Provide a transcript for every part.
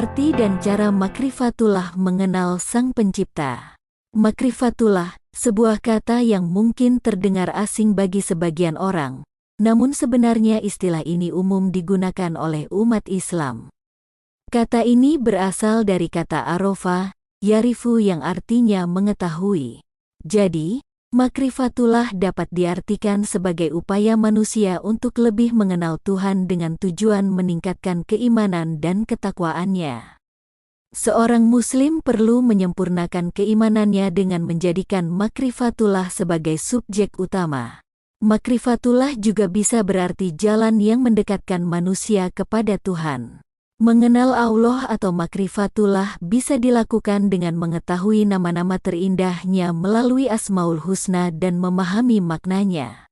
Arti dan cara makrifatullah mengenal Sang Pencipta. Makrifatullah, sebuah kata yang mungkin terdengar asing bagi sebagian orang, namun sebenarnya istilah ini umum digunakan oleh umat Islam. Kata ini berasal dari kata arofa, yarifu yang artinya mengetahui. Jadi, makrifatullah dapat diartikan sebagai upaya manusia untuk lebih mengenal Tuhan dengan tujuan meningkatkan keimanan dan ketakwaannya. Seorang muslim perlu menyempurnakan keimanannya dengan menjadikan makrifatullah sebagai subjek utama. Makrifatullah juga bisa berarti jalan yang mendekatkan manusia kepada Tuhan. Mengenal Allah atau makrifatullah bisa dilakukan dengan mengetahui nama-nama terindahnya melalui Asmaul Husna dan memahami maknanya.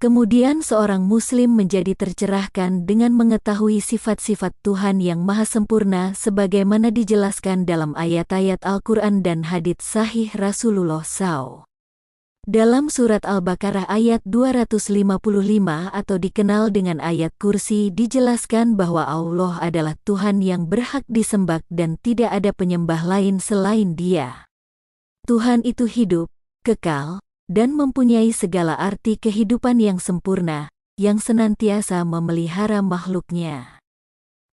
Kemudian seorang muslim menjadi tercerahkan dengan mengetahui sifat-sifat Tuhan yang maha sempurna sebagaimana dijelaskan dalam ayat-ayat Al-Quran dan hadits sahih Rasulullah SAW. Dalam surat Al-Baqarah ayat 255 atau dikenal dengan ayat kursi dijelaskan bahwa Allah adalah Tuhan yang berhak disembah dan tidak ada penyembah lain selain Dia. Tuhan itu hidup, kekal, dan mempunyai segala arti kehidupan yang sempurna, yang senantiasa memelihara makhluknya.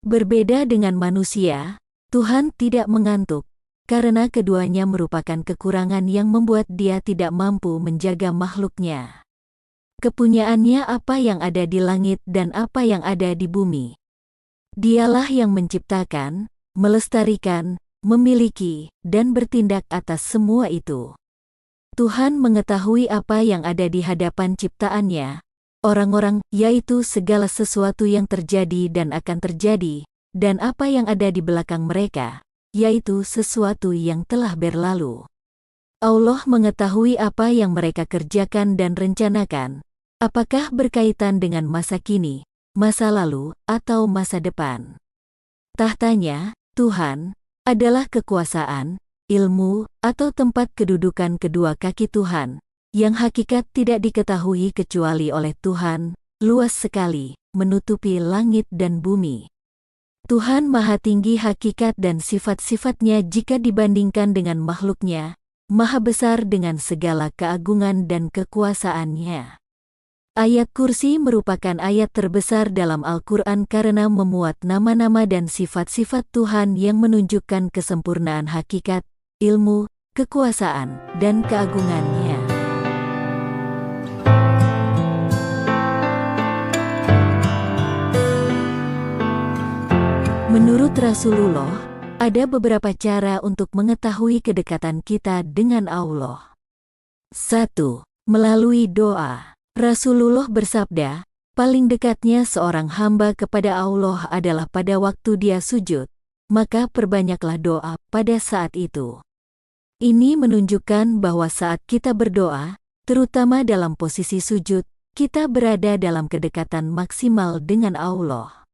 Berbeda dengan manusia, Tuhan tidak mengantuk, karena keduanya merupakan kekurangan yang membuat Dia tidak mampu menjaga makhluknya. Kepunyaannya apa yang ada di langit dan apa yang ada di bumi. Dialah yang menciptakan, melestarikan, memiliki, dan bertindak atas semua itu. Tuhan mengetahui apa yang ada di hadapan ciptaannya, orang-orang, yaitu segala sesuatu yang terjadi dan akan terjadi, dan apa yang ada di belakang mereka, yaitu sesuatu yang telah berlalu. Allah mengetahui apa yang mereka kerjakan dan rencanakan, apakah berkaitan dengan masa kini, masa lalu, atau masa depan. Tahtanya, Tuhan, adalah kekuasaan, ilmu, atau tempat kedudukan kedua kaki Tuhan, yang hakikat tidak diketahui kecuali oleh Tuhan, luas sekali, menutupi langit dan bumi. Tuhan Maha Tinggi hakikat dan sifat-sifatnya jika dibandingkan dengan makhluknya, Maha Besar dengan segala keagungan dan kekuasaannya. Ayat kursi merupakan ayat terbesar dalam Al-Quran karena memuat nama-nama dan sifat-sifat Tuhan yang menunjukkan kesempurnaan hakikat, ilmu, kekuasaan, dan keagungannya. Menurut Rasulullah, ada beberapa cara untuk mengetahui kedekatan kita dengan Allah. 1. Melalui doa. Rasulullah bersabda, paling dekatnya seorang hamba kepada Allah adalah pada waktu dia sujud, maka perbanyaklah doa pada saat itu. Ini menunjukkan bahwa saat kita berdoa, terutama dalam posisi sujud, kita berada dalam kedekatan maksimal dengan Allah.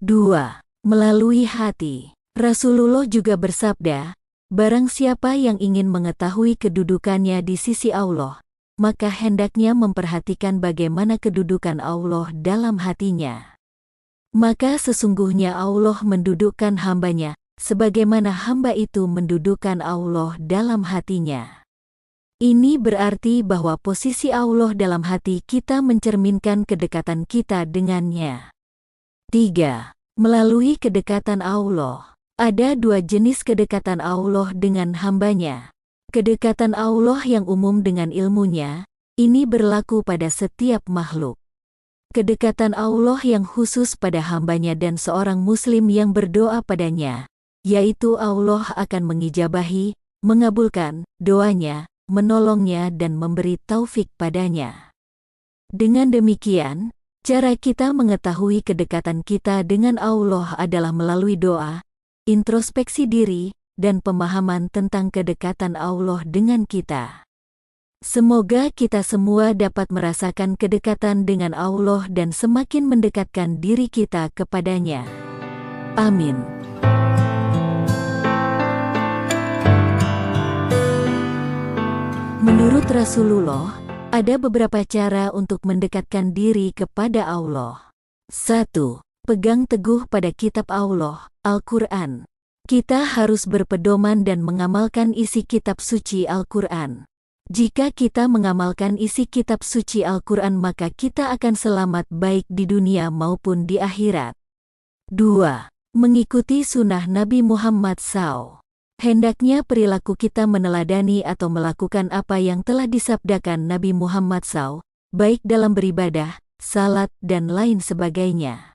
2. Melalui hati. Rasulullah juga bersabda, barang siapa yang ingin mengetahui kedudukannya di sisi Allah, maka hendaknya memperhatikan bagaimana kedudukan Allah dalam hatinya. Maka sesungguhnya Allah mendudukkan hambanya, sebagaimana hamba itu mendudukkan Allah dalam hatinya. Ini berarti bahwa posisi Allah dalam hati kita mencerminkan kedekatan kita dengannya. 3. Melalui kedekatan Allah. Ada dua jenis kedekatan Allah dengan hambanya. Kedekatan Allah yang umum dengan ilmunya, ini berlaku pada setiap makhluk. Kedekatan Allah yang khusus pada hambanya dan seorang muslim yang berdoa padanya, yaitu Allah akan mengijabahi, mengabulkan doanya, menolongnya dan memberi taufik padanya. Dengan demikian, cara kita mengetahui kedekatan kita dengan Allah adalah melalui doa, introspeksi diri, dan pemahaman tentang kedekatan Allah dengan kita. Semoga kita semua dapat merasakan kedekatan dengan Allah dan semakin mendekatkan diri kita kepadanya. Amin. Menurut Rasulullah, ada beberapa cara untuk mendekatkan diri kepada Allah. 1. Pegang teguh pada kitab Allah, Al-Quran. Kita harus berpedoman dan mengamalkan isi kitab suci Al-Quran. Jika kita mengamalkan isi kitab suci Al-Quran maka kita akan selamat baik di dunia maupun di akhirat. 2. Mengikuti sunnah Nabi Muhammad SAW. Hendaknya perilaku kita meneladani atau melakukan apa yang telah disabdakan Nabi Muhammad SAW, baik dalam beribadah, salat, dan lain sebagainya.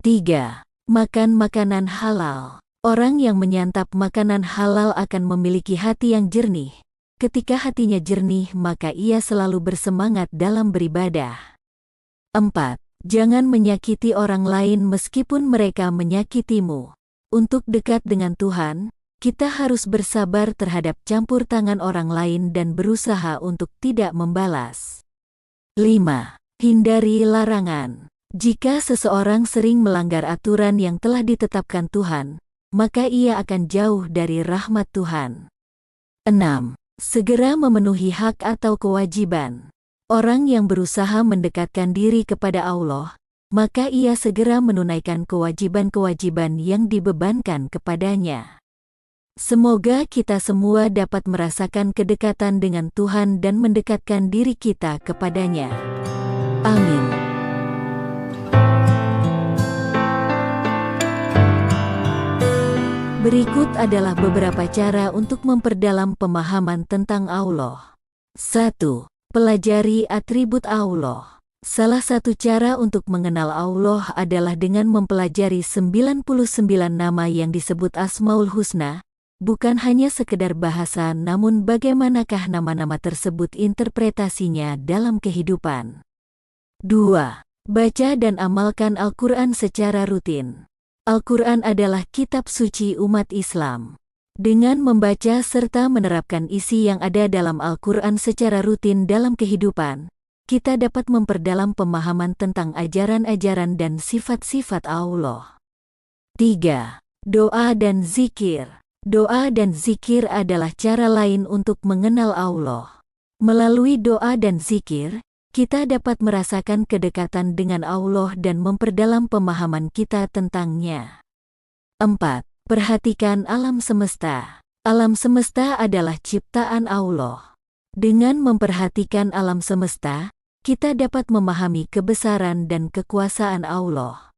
3. Makan makanan halal. Orang yang menyantap makanan halal akan memiliki hati yang jernih. Ketika hatinya jernih maka ia selalu bersemangat dalam beribadah. 4. Jangan menyakiti orang lain meskipun mereka menyakitimu. Untuk dekat dengan Tuhan, kita harus bersabar terhadap campur tangan orang lain dan berusaha untuk tidak membalas. 5. Hindari larangan. Jika seseorang sering melanggar aturan yang telah ditetapkan Tuhan, maka ia akan jauh dari rahmat Tuhan. 6. Segera memenuhi hak atau kewajiban. Orang yang berusaha mendekatkan diri kepada Allah, maka ia segera menunaikan kewajiban-kewajiban yang dibebankan kepadanya. Semoga kita semua dapat merasakan kedekatan dengan Tuhan dan mendekatkan diri kita kepadanya. Amin. Berikut adalah beberapa cara untuk memperdalam pemahaman tentang Allah. 1. Pelajari atribut Allah. Salah satu cara untuk mengenal Allah adalah dengan mempelajari 99 nama yang disebut Asmaul Husna, bukan hanya sekedar bahasa namun bagaimanakah nama-nama tersebut interpretasinya dalam kehidupan. 2. Baca dan amalkan Al-Quran secara rutin. Al-Quran adalah kitab suci umat Islam. Dengan membaca serta menerapkan isi yang ada dalam Al-Quran secara rutin dalam kehidupan, kita dapat memperdalam pemahaman tentang ajaran-ajaran dan sifat-sifat Allah. 3. Doa dan zikir. Doa dan zikir adalah cara lain untuk mengenal Allah. Melalui doa dan zikir, kita dapat merasakan kedekatan dengan Allah dan memperdalam pemahaman kita tentangnya. 4. Perhatikan alam semesta. Alam semesta adalah ciptaan Allah. Dengan memperhatikan alam semesta, kita dapat memahami kebesaran dan kekuasaan Allah.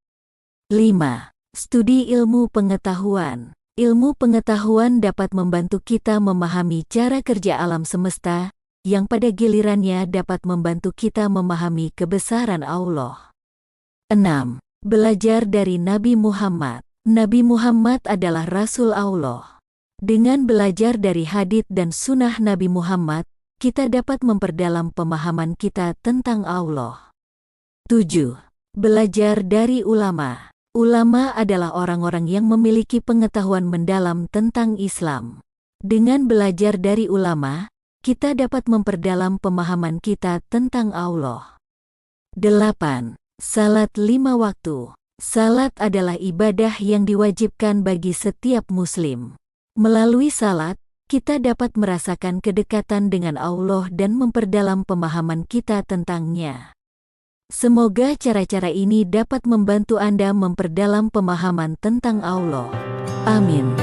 5. Studi ilmu pengetahuan. Ilmu pengetahuan dapat membantu kita memahami cara kerja alam semesta, yang pada gilirannya dapat membantu kita memahami kebesaran Allah. 6. Belajar dari Nabi Muhammad. Nabi Muhammad adalah Rasul Allah. Dengan belajar dari hadits dan sunnah Nabi Muhammad, kita dapat memperdalam pemahaman kita tentang Allah. 7. Belajar dari ulama. Ulama adalah orang-orang yang memiliki pengetahuan mendalam tentang Islam. Dengan belajar dari ulama, kita dapat memperdalam pemahaman kita tentang Allah. 8. Salat 5 waktu. Salat adalah ibadah yang diwajibkan bagi setiap muslim. Melalui salat, kita dapat merasakan kedekatan dengan Allah dan memperdalam pemahaman kita tentangnya. Semoga cara-cara ini dapat membantu Anda memperdalam pemahaman tentang Allah. Amin.